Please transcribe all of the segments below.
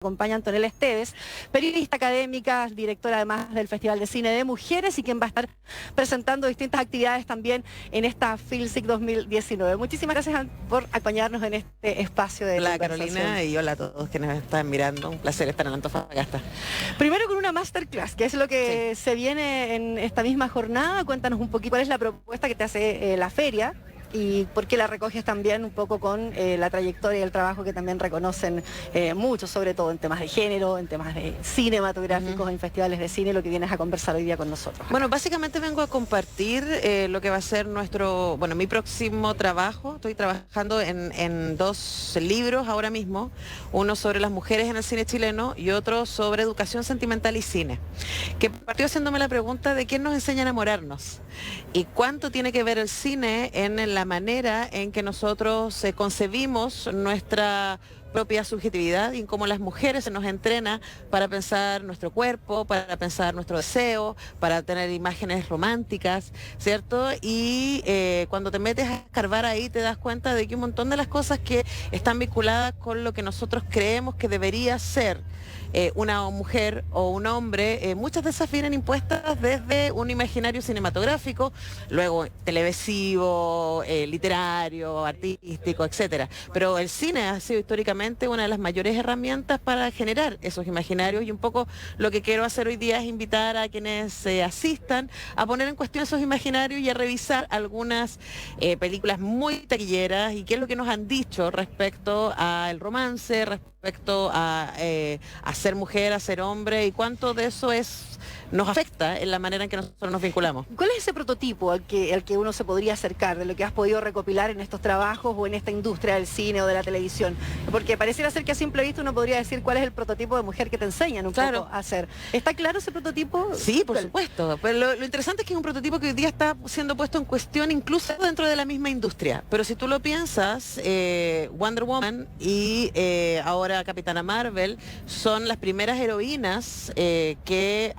Acompaña Antonella Esteves, periodista académica, directora además del Festival de Cine de Mujeres y quien va a estar presentando distintas actividades también en esta FILSIC 2019. Muchísimas gracias por acompañarnos en este espacio de Hola conversación. Carolina y hola a todos quienes nos están mirando. Un placer estar en Antofagasta. Primero con una masterclass, que es lo que se viene en esta misma jornada. Cuéntanos un poquito cuál es la propuesta que te hace la feria. Y por qué la recoges también un poco con la trayectoria y el trabajo que también reconocen muchos, sobre todo en temas de género, en temas de cinematográficos, en festivales de cine, lo que vienes a conversar hoy día con nosotros. Bueno, básicamente vengo a compartir lo que va a ser mi próximo trabajo. Estoy trabajando en dos libros ahora mismo, uno sobre las mujeres en el cine chileno y otro sobre educación sentimental y cine, que partió haciéndome la pregunta de quién nos enseña a enamorarnos y cuánto tiene que ver el cine en la manera en que nosotros concebimos nuestra propia subjetividad y en cómo las mujeres se nos entrena para pensar nuestro cuerpo, para pensar nuestro deseo, para tener imágenes románticas, ¿cierto? Y cuando te metes a escarbar ahí te das cuenta de que un montón de las cosas que están vinculadas con lo que nosotros creemos que debería ser una mujer o un hombre, muchas de esas vienen impuestas desde un imaginario cinematográfico, luego televisivo, literario, artístico, etcétera. Pero el cine ha sido históricamente una de las mayores herramientas para generar esos imaginarios y un poco lo que quiero hacer hoy día es invitar a quienes asistan a poner en cuestión esos imaginarios y a revisar algunas películas muy taquilleras y qué es lo que nos han dicho respecto al romance, respecto a ser mujer, a ser hombre y cuánto de eso nos afecta en la manera en que nosotros nos vinculamos. ¿Cuál es ese prototipo al que uno se podría acercar, de lo que has podido recopilar en estos trabajos o en esta industria del cine o de la televisión? Porque pareciera ser que a simple vista uno podría decir cuál es el prototipo de mujer que te enseñan un poco a hacer. ¿Está claro ese prototipo? Sí, por supuesto. Pero lo interesante es que es un prototipo que hoy día está siendo puesto en cuestión incluso dentro de la misma industria. Pero si tú lo piensas, Wonder Woman y ahora Capitana Marvel son las primeras heroínas que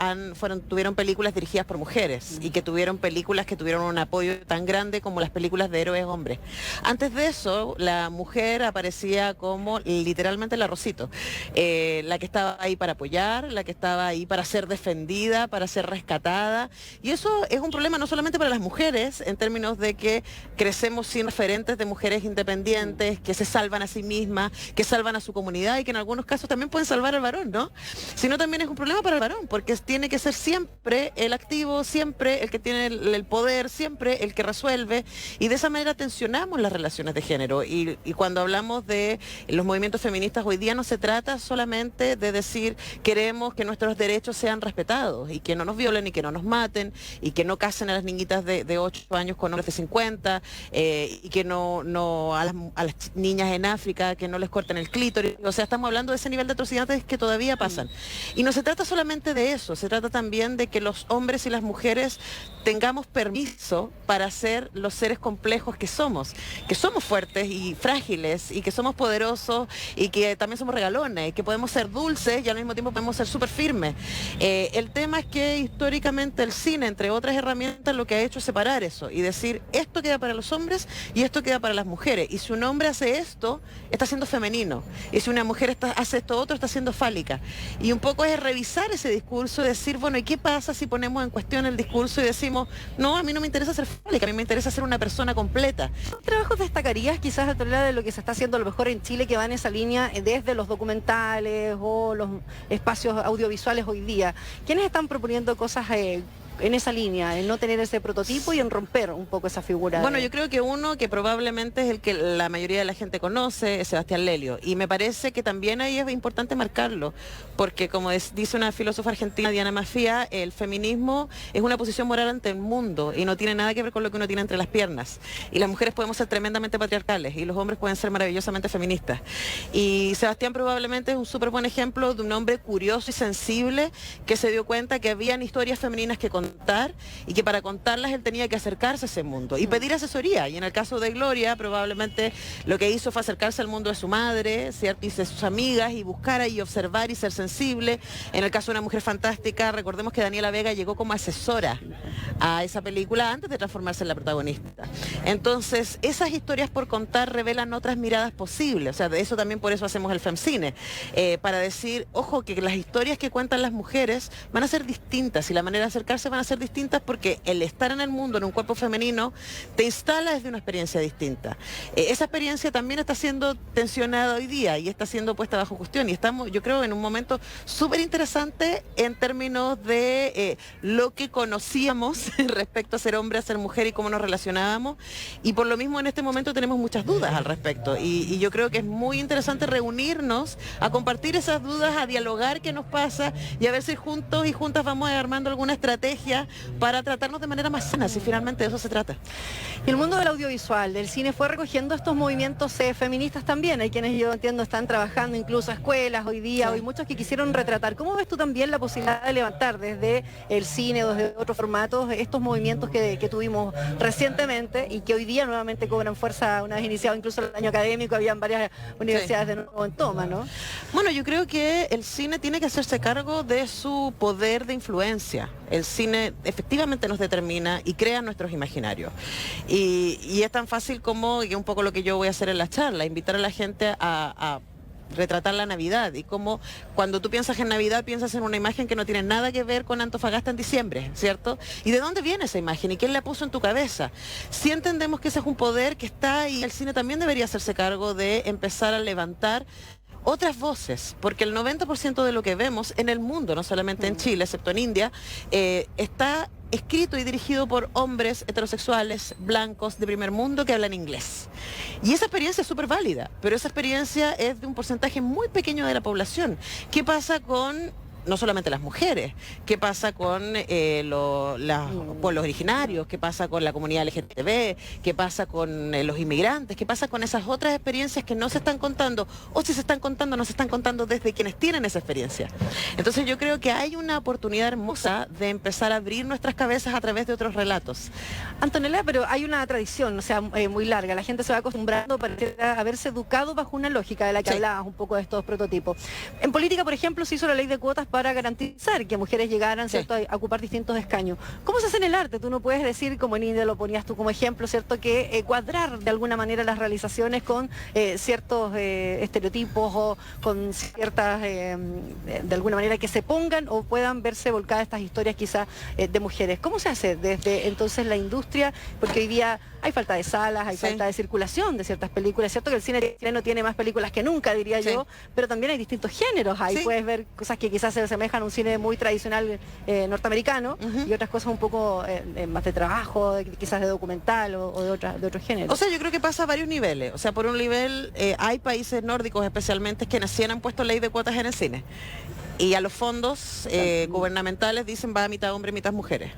tuvieron películas dirigidas por mujeres y que tuvieron películas que tuvieron un apoyo tan grande como las películas de héroes hombres. Antes de eso, la mujer aparecía como literalmente el arrocito, la que estaba ahí para apoyar, la que estaba ahí para ser defendida, para ser rescatada. Y eso es un problema no solamente para las mujeres, en términos de que crecemos sin referentes de mujeres independientes, que se salvan a sí mismas, que salvan a su comunidad y que en algunos casos también pueden salvar al varón, ¿no? Sino también es un problema para el varón, porque tiene que ser siempre el activo, siempre el que tiene el poder, siempre el que resuelve, y de esa manera tensionamos las relaciones de género. Y cuando hablamos de los movimientos feministas hoy día no se trata solamente de decir queremos que nuestros derechos sean respetados y que no nos violen y que no nos maten y que no casen a las niñitas de 8 años con hombres de 50 y que no a las niñas en África que no les corten el clítoris. O sea, estamos hablando de ese nivel de atrocidades que todavía pasan. Y no se trata solamente de eso, se trata también de que los hombres y las mujeres tengamos permiso para ser los seres complejos que somos fuertes y frágiles y que somos poderosos y que también somos regalones y que podemos ser dulces y al mismo tiempo podemos ser súper firmes. El tema es que históricamente el cine, entre otras herramientas, lo que ha hecho es separar eso y decir esto queda para los hombres y esto queda para las mujeres. Y si un hombre hace esto, está siendo femenino. Y si una mujer hace esto otro, está siendo fálica. Y un poco es revisar ese discurso y decir, bueno, ¿y qué pasa si ponemos en cuestión el discurso y decimos, no, a mí no me interesa ser fálica, a mí me interesa ser una persona completa? ¿Qué trabajos destacarías quizás a través de lo que se está haciendo a lo mejor en Chile que va en esa línea desde los documentales o los espacios audiovisuales hoy día? ¿Quiénes están proponiendo cosas en esa línea, en no tener ese prototipo y en romper un poco esa figura? Bueno, yo creo que uno que probablemente es el que la mayoría de la gente conoce es Sebastián Lelio, y me parece que también ahí es importante marcarlo, porque como dice una filósofa argentina, Diana Mafia, el feminismo es una posición moral ante el mundo y no tiene nada que ver con lo que uno tiene entre las piernas, y las mujeres podemos ser tremendamente patriarcales y los hombres pueden ser maravillosamente feministas, y Sebastián probablemente es un súper buen ejemplo de un hombre curioso y sensible que se dio cuenta que habían historias femeninas que contar contar y que para contarlas él tenía que acercarse a ese mundo y pedir asesoría. Y en el caso de Gloria, probablemente lo que hizo fue acercarse al mundo de su madre, ¿cierto? Y de sus amigas y buscar y observar y ser sensible. En el caso de Una Mujer Fantástica, recordemos que Daniela Vega llegó como asesora a esa película antes de transformarse en la protagonista. Entonces, esas historias por contar revelan otras miradas posibles. O sea, de eso también por eso hacemos el FemCine. Para decir, ojo, que las historias que cuentan las mujeres van a ser distintas y la manera de acercarse van a ser distintas porque el estar en el mundo, en un cuerpo femenino, te instala desde una experiencia distinta. Esa experiencia también está siendo tensionada hoy día y está siendo puesta bajo cuestión y estamos, yo creo, en un momento súper interesante en términos de lo que conocíamos respecto a ser hombre, a ser mujer y cómo nos relacionábamos, y por lo mismo en este momento tenemos muchas dudas al respecto y yo creo que es muy interesante reunirnos a compartir esas dudas, a dialogar qué nos pasa y a ver si juntos y juntas vamos armando alguna estrategia para tratarnos de manera más sana, si finalmente de eso se trata. Y el mundo del audiovisual, del cine, fue recogiendo estos movimientos feministas también. Hay quienes, yo entiendo, están trabajando incluso a escuelas hoy día, Sí. hay muchos que quisieron retratar. ¿Cómo ves tú también la posibilidad de levantar desde el cine o desde otros formatos estos movimientos que tuvimos recientemente y que hoy día nuevamente cobran fuerza una vez iniciado incluso el año académico? Habían varias universidades de nuevo en toma, ¿no? Bueno, yo creo que el cine tiene que hacerse cargo de su poder de influencia. El cine efectivamente nos determina y crea nuestros imaginarios. Y es tan fácil como, y un poco lo que yo voy a hacer en la charla, invitar a la gente a retratar la Navidad y como cuando tú piensas en Navidad piensas en una imagen que no tiene nada que ver con Antofagasta en diciembre, ¿cierto? ¿Y de dónde viene esa imagen y quién la puso en tu cabeza? Si entendemos que ese es un poder que está ahí, el cine también debería hacerse cargo de empezar a levantar otras voces, porque el 90% de lo que vemos en el mundo, no solamente en Chile, excepto en India, está escrito y dirigido por hombres heterosexuales, blancos, de primer mundo, que hablan inglés. Y esa experiencia es súper válida, pero esa experiencia es de un porcentaje muy pequeño de la población. ¿Qué pasa con no solamente las mujeres, qué pasa con los pueblos originarios, qué pasa con la comunidad LGTB, qué pasa con los inmigrantes, qué pasa con esas otras experiencias que no se están contando, o si se están contando, no se están contando desde quienes tienen esa experiencia? Entonces yo creo que hay una oportunidad hermosa de empezar a abrir nuestras cabezas a través de otros relatos. Antonella, pero hay una tradición, o sea, muy larga. La gente se va acostumbrando a haberse educado bajo una lógica de la que hablabas un poco de estos prototipos. En política, por ejemplo, se hizo la ley de cuotas para garantizar que mujeres llegaran, ¿cierto?, a ocupar distintos escaños. ¿Cómo se hace en el arte? Tú no puedes decir, como en India lo ponías tú como ejemplo, ¿cierto?, que cuadrar de alguna manera las realizaciones con ciertos estereotipos o con ciertas, de alguna manera, que se pongan o puedan verse volcadas estas historias quizás de mujeres. ¿Cómo se hace desde entonces la industria? Porque hoy día hay falta de salas, hay falta de circulación de ciertas películas. Es cierto que el cine chileno tiene más películas que nunca, diría yo, pero también hay distintos géneros. Ahí puedes ver cosas que quizás se asemejan a un cine muy tradicional norteamericano y otras cosas un poco más de trabajo, quizás de documental o de otros géneros. O sea, yo creo que pasa a varios niveles. O sea, por un nivel, hay países nórdicos especialmente que sí han puesto ley de cuotas en el cine. Y a los fondos gubernamentales dicen va a mitad hombres, mitad mujeres.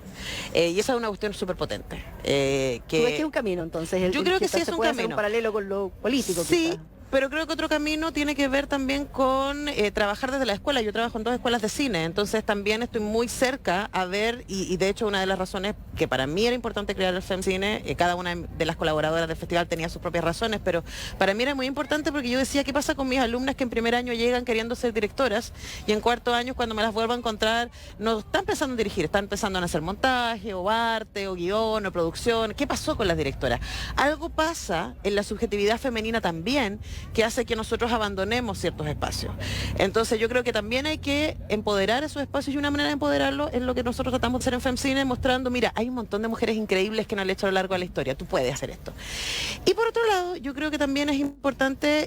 Y esa es una cuestión súper potente. ¿Tú ves que es un camino entonces? Yo creo que sí es un camino. Un paralelo con lo político. Sí. Quizás. Pero creo que otro camino tiene que ver también con trabajar desde la escuela. Yo trabajo en 2 escuelas de cine, entonces también estoy muy cerca a ver, y de hecho una de las razones que para mí era importante crear el FemCine, cada una de las colaboradoras del festival tenía sus propias razones, pero para mí era muy importante porque yo decía, ¿qué pasa con mis alumnas que en primer año llegan queriendo ser directoras y en cuarto año cuando me las vuelvo a encontrar no están pensando en dirigir, están pensando en hacer montaje o arte o guión o producción? ¿Qué pasó con las directoras? Algo pasa en la subjetividad femenina también, que hace que nosotros abandonemos ciertos espacios. Entonces yo creo que también hay que empoderar esos espacios y una manera de empoderarlo es lo que nosotros tratamos de hacer en FemCine, mostrando, mira, hay un montón de mujeres increíbles que no han hecho a lo largo de la historia, tú puedes hacer esto. Y por otro lado, yo creo que también es importante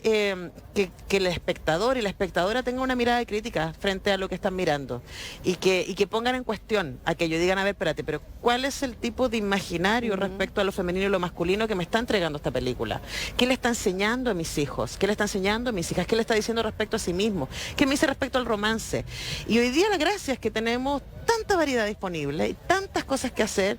que el espectador y la espectadora tengan una mirada de crítica frente a lo que están mirando y que pongan en cuestión aquello, digan, a ver, espérate, pero ¿cuál es el tipo de imaginario respecto a lo femenino y lo masculino que me está entregando esta película? ¿Qué le está enseñando a mis hijos? hijos? ¿Qué le está enseñando a mis hijas? ¿Qué le está diciendo respecto a sí mismo? ¿Qué me dice respecto al romance? Y hoy día la gracia es que tenemos tanta variedad disponible y tantas cosas que hacer,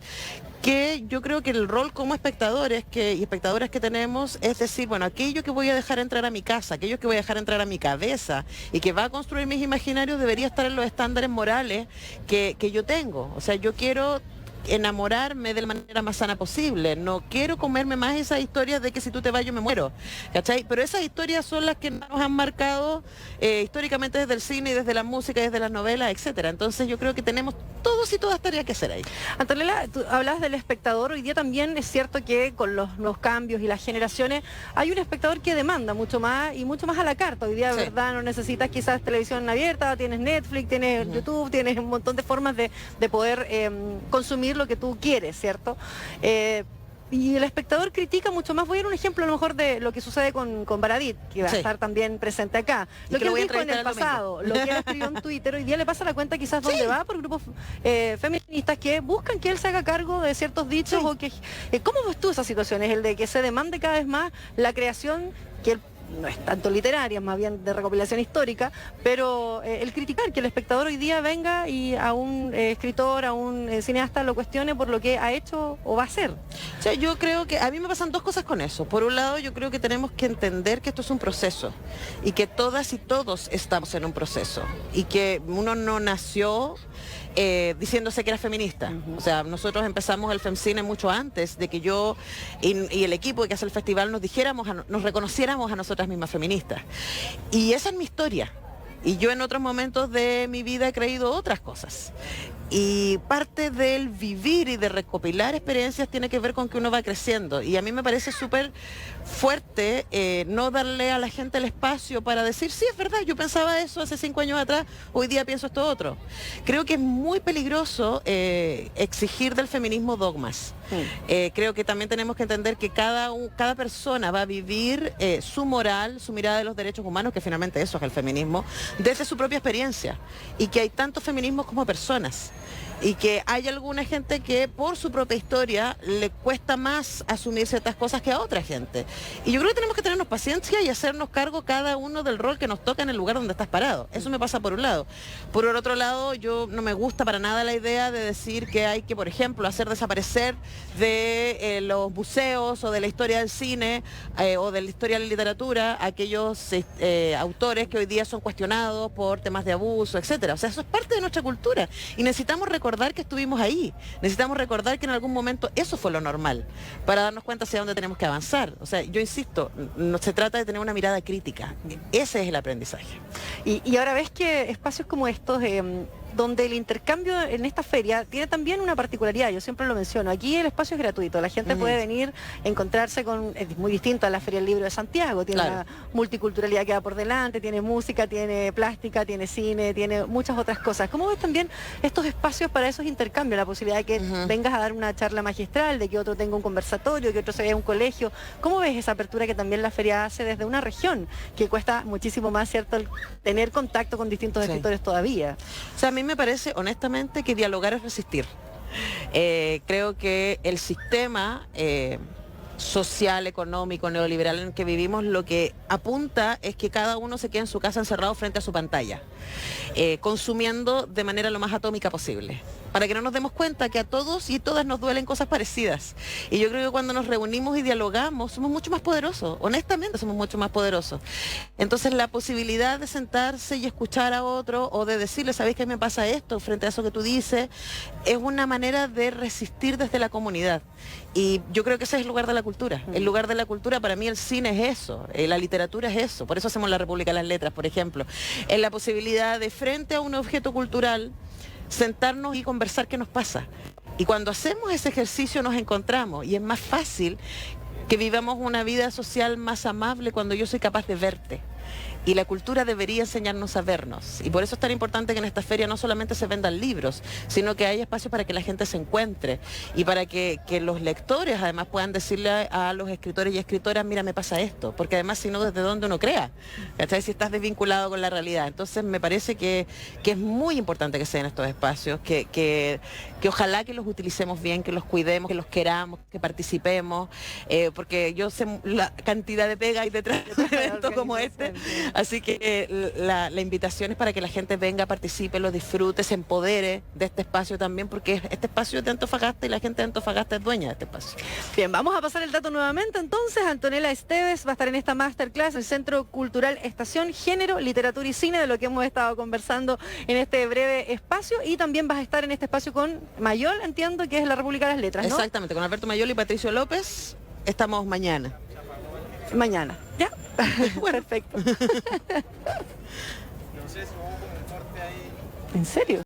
que yo creo que el rol como espectadores y espectadoras que tenemos es decir, bueno, aquello que voy a dejar entrar a mi casa, aquello que voy a dejar entrar a mi cabeza y que va a construir mis imaginarios debería estar en los estándares morales que yo tengo. O sea, yo quiero enamorarme de la manera más sana posible, no quiero comerme más esas historias de que si tú te vas yo me muero, ¿cachai? Pero esas historias son las que nos han marcado históricamente desde el cine y desde la música, desde las novelas, etcétera. Entonces yo creo que tenemos todos y todas tareas que hacer ahí. Antonella, tú hablas del espectador, hoy día también es cierto que con los nuevos cambios y las generaciones hay un espectador que demanda mucho más y mucho más a la carta. Hoy día, sí, ¿verdad? No necesitas quizás televisión abierta, tienes Netflix, tienes YouTube, tienes un montón de formas de poder consumir lo que tú quieres, ¿cierto? Y el espectador critica mucho más. Voy a dar un ejemplo a lo mejor de lo que sucede con Baradit, que va a estar también presente acá. Lo que él dijo en el pasado, lo que él escribió en Twitter, hoy día le pasa la cuenta quizás donde va por grupos feministas que buscan que él se haga cargo de ciertos dichos o que... ¿Cómo ves tú esas situaciones? El de que se demande cada vez más la creación que él no es tanto literaria, más bien de recopilación histórica, pero el criticar que el espectador hoy día venga y a un escritor, a un cineasta lo cuestione por lo que ha hecho o va a hacer. O sea, yo creo que a mí me pasan dos cosas con eso. Por un lado, yo creo que tenemos que entender que esto es un proceso y que todas y todos estamos en un proceso y que uno no nació diciéndose que era feminista. O sea, nosotros empezamos el FemCine mucho antes de que yo y el equipo que hace el festival nos reconociéramos a nosotras mismas feministas. Y esa es mi historia. Y yo en otros momentos de mi vida he creído otras cosas. Y parte del vivir y de recopilar experiencias tiene que ver con que uno va creciendo. Y a mí me parece súper fuerte no darle a la gente el espacio para decir, sí, es verdad, yo pensaba eso hace 5 años atrás, hoy día pienso esto otro. Creo que es muy peligroso exigir del feminismo dogmas. Creo que también tenemos que entender que cada persona va a vivir su moral, su mirada de los derechos humanos, que finalmente eso es el feminismo, desde su propia experiencia. Y que hay tantos feminismos como personas. Y que hay alguna gente que por su propia historia le cuesta más asumir ciertas cosas que a otra gente. Y yo creo que tenemos que tenernos paciencia y hacernos cargo cada uno del rol que nos toca en el lugar donde estás parado. Eso me pasa por un lado. Por el otro lado, yo no me gusta para nada la idea de decir que hay que, por ejemplo, hacer desaparecer de los museos o de la historia del cine o de la historia de la literatura aquellos autores que hoy día son cuestionados por temas de abuso, etcétera. O sea, eso es parte de nuestra cultura y necesitamos recordar que estuvimos ahí, necesitamos recordar que en algún momento eso fue lo normal, para darnos cuenta hacia dónde tenemos que avanzar. O sea, yo insisto, no se trata de tener una mirada crítica, ese es el aprendizaje. Y ahora ves que espacios como estos, donde el intercambio en esta feria tiene también una particularidad, yo siempre lo menciono, aquí el espacio es gratuito, la gente puede venir, encontrarse con, es muy distinto a la Feria del Libro de Santiago, tiene una multiculturalidad que va por delante, tiene música, tiene plástica, tiene cine, tiene muchas otras cosas. ¿Cómo ves también estos espacios para esos intercambios, la posibilidad de que vengas a dar una charla magistral, de que otro tenga un conversatorio, que otro se vaya a un colegio? ¿Cómo ves esa apertura que también la feria hace desde una región, que cuesta muchísimo más, ¿cierto?, el tener contacto con distintos escritores todavía? O sea, a mí me parece honestamente que dialogar es resistir. Creo que el sistema social, económico, neoliberal en el que vivimos lo que apunta es que cada uno se quede en su casa encerrado frente a su pantalla, consumiendo de manera lo más atómica posible, para que no nos demos cuenta que a todos y todas nos duelen cosas parecidas. Y yo creo que cuando nos reunimos y dialogamos somos mucho más poderosos, honestamente somos mucho más poderosos. Entonces la posibilidad de sentarse y escuchar a otro o de decirle, ¿sabéis que me pasa esto? Frente a eso que tú dices, es una manera de resistir desde la comunidad. Y yo creo que ese es el lugar de la cultura. El lugar de la cultura, para mí el cine es eso, la literatura es eso. Por eso hacemos la República de las Letras, por ejemplo. Es la posibilidad de, frente a un objeto cultural, sentarnos y conversar qué nos pasa. Y cuando hacemos ese ejercicio nos encontramos y es más fácil que vivamos una vida social más amable cuando yo soy capaz de verte. Y la cultura debería enseñarnos a vernos. Y por eso es tan importante que en esta feria no solamente se vendan libros, sino que haya espacio para que la gente se encuentre y para que los lectores además puedan decirle a los escritores y escritoras, mira, me pasa esto. Porque además, si no, ¿desde dónde uno crea? ¿Cachai? Si estás desvinculado con la realidad. Entonces, me parece que es muy importante que se den estos espacios, que ojalá que los utilicemos bien, que los cuidemos, que los queramos, que participemos, porque yo sé la cantidad de pega y detrás de un evento como este. Así que la invitación es para que la gente venga, participe, lo disfrute, se empodere de este espacio también, porque este espacio es de Antofagasta y la gente de Antofagasta es dueña de este espacio. Bien, vamos a pasar el dato nuevamente. Entonces, Antonella Esteves va a estar en esta masterclass en el Centro Cultural Estación, Género, Literatura y Cine, de lo que hemos estado conversando en este breve espacio. Y también vas a estar en este espacio con Mayol, entiendo, que es la República de las Letras, ¿no? Exactamente, con Alberto Mayol y Patricio López estamos mañana. Mañana, ¿ya? Bueno, perfecto. No sé si vamos con el corte ahí. ¿En serio?